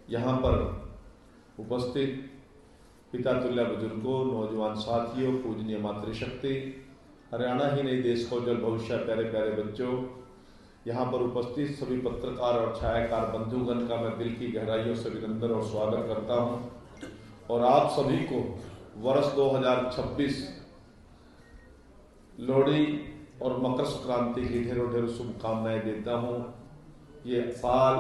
यहाँ पर उपस्थित पिता तुल्य बुजुर्गों, नौजवान साथियों, पूजनीय मातृशक्ति, हरियाणा ही नहीं देश को उज्जवल भविष्य, प्यारे प्यारे बच्चों, यहाँ पर उपस्थित सभी पत्रकार और छायाकार बंधुगण का मैं दिल की गहराइयों से अभिनंदन और स्वागत करता हूँ और आप सभी को वर्ष 2026 लोहड़ी और मकर संक्रांति की ढेरों ढेरों शुभकामनाएं देता हूँ। ये साल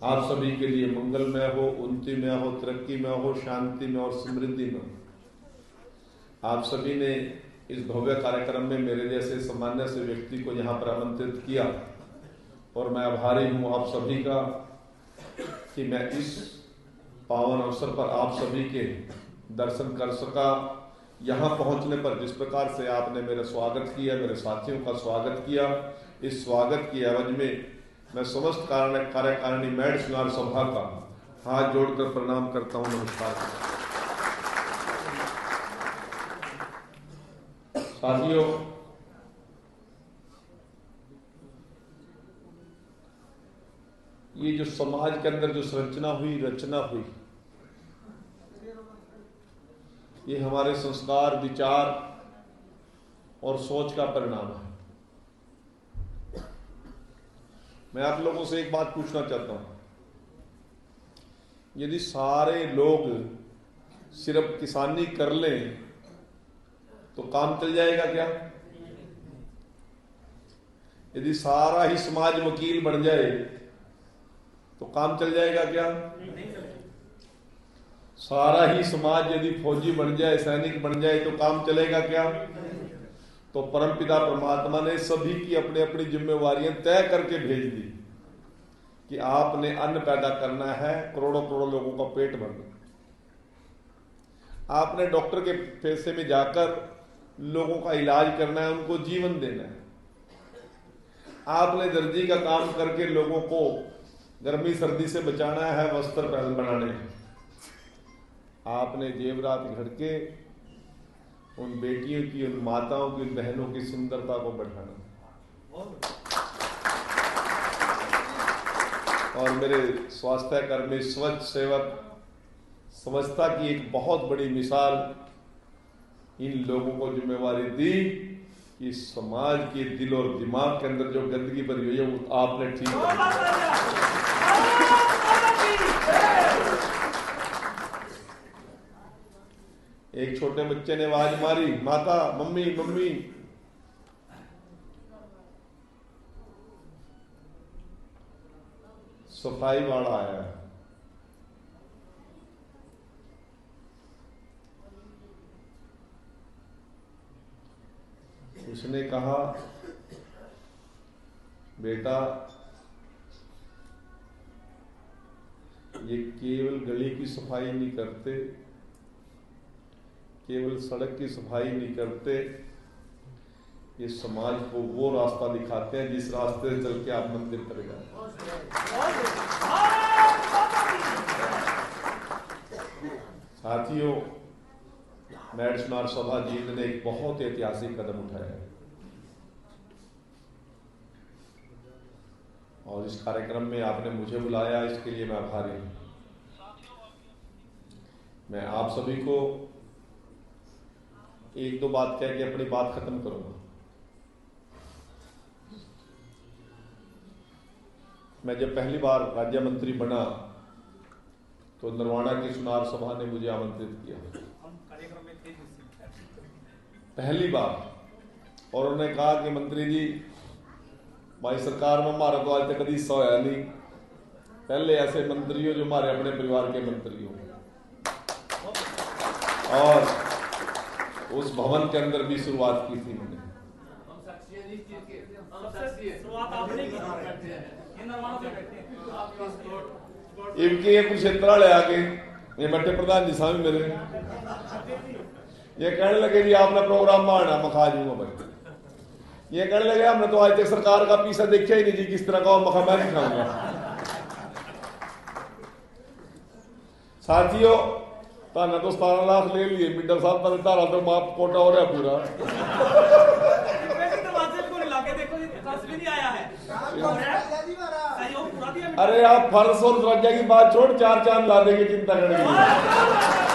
आप सभी के लिए मंगलमय हो, उन्नति में हो, तरक्की में हो, शांति में और समृद्धि में हो। आप सभी ने इस भव्य कार्यक्रम में मेरे जैसे सामान्य से व्यक्ति को यहाँ पर आमंत्रित किया और मैं आभारी हूँ आप सभी का कि मैं इस पावन अवसर पर आप सभी के दर्शन कर सका। यहाँ पहुँचने पर जिस प्रकार से आपने मेरा स्वागत किया, मेरे साथियों का स्वागत किया, इस स्वागत की एवज में मैं समस्त कार्यकारिणी मैड सुनार सभा का हाथ जोड़कर प्रणाम करता हूँ। नमस्कार साथियों, ये जो समाज के अंदर जो रचना हुई, ये हमारे संस्कार, विचार और सोच का परिणाम है। मैं आप लोगों से एक बात पूछना चाहता हूं, यदि सारे लोग सिर्फ किसानी कर लें तो काम चल जाएगा क्या? यदि सारा ही समाज वकील बन जाए तो काम चल जाएगा क्या? सारा ही समाज यदि फौजी बन जाए, सैनिक बन जाए तो काम चलेगा क्या? तो परमपिता परमात्मा ने सभी की अपनी अपनी जिम्मेवारियां तय करके भेज दी कि आपने अन्न पैदा करना है, करोड़ों करोड़ों लोगों का पेट भरना। आपने डॉक्टर के पैसे में जाकर लोगों का इलाज करना है, उनको जीवन देना है। आपने दर्जी का काम करके लोगों को गर्मी सर्दी से बचाना है, वस्त्र बनाने हैं। आपने जेवरात घर के उन बेटियों की, उन माताओं की, उन बहनों की सुंदरता को बढ़ाना। और मेरे स्वास्थ्य कर्मी, स्वच्छ सेवक, स्वच्छता की एक बहुत बड़ी मिसाल इन लोगों को जिम्मेवारी दी कि समाज के दिल और दिमाग के अंदर जो गंदगी भरी हुई है वो आपने ठीक कर। एक छोटे बच्चे ने आवाज मारी, माता, मम्मी मम्मी। सफाई वाला आया। उसने कहा, बेटा ये केवल गली की सफाई नहीं करते, केवल सड़क की सफाई नहीं करते, ये समाज को वो रास्ता दिखाते हैं जिस रास्ते से चल के आप मंदिर पर जाए। साथियों, मैड सुनार सभा जी ने एक बहुत ऐतिहासिक कदम उठाया है और इस कार्यक्रम में आपने मुझे बुलाया, इसके लिए मैं आभारी हूं। मैं आप सभी को एक दो बात कह के अपनी बात खत्म करूंगा। मैं जब पहली बार राज्य मंत्री बना तो नरवाना की सुनार सभा ने मुझे आमंत्रित किया पहली बार, और उन्होंने कहा कि मंत्री जी, भाई सरकार में हमारा तो आज तक कभी हिस्सा होया नहीं, पहले ऐसे मंत्री हो जो हमारे अपने परिवार के मंत्री हो। और उस भवन के अंदर भी शुरुआत की थी मैंने। इनके ये कुरुक्षेत्र ले आके ये बैठे प्रधान जी साहब मेरे, ये कहने लगे जी आपने प्रोग्राम मारना, मैं खा जूंगा भाई। ये कहने लगे हमने तो आज तक सरकार का पीसा देखा ही नहीं जी, किस तरह का मखा मैं नहीं खाऊंगा। साथियों, ताना तो 17 लाख ले लिए, मिडल साहब तारा तो माप कोटा हो रहा पूरा। अरे आप फर्श और दरवाजा की बात छोड़, 4 चांद ला देंगे चिंता करने के लिए।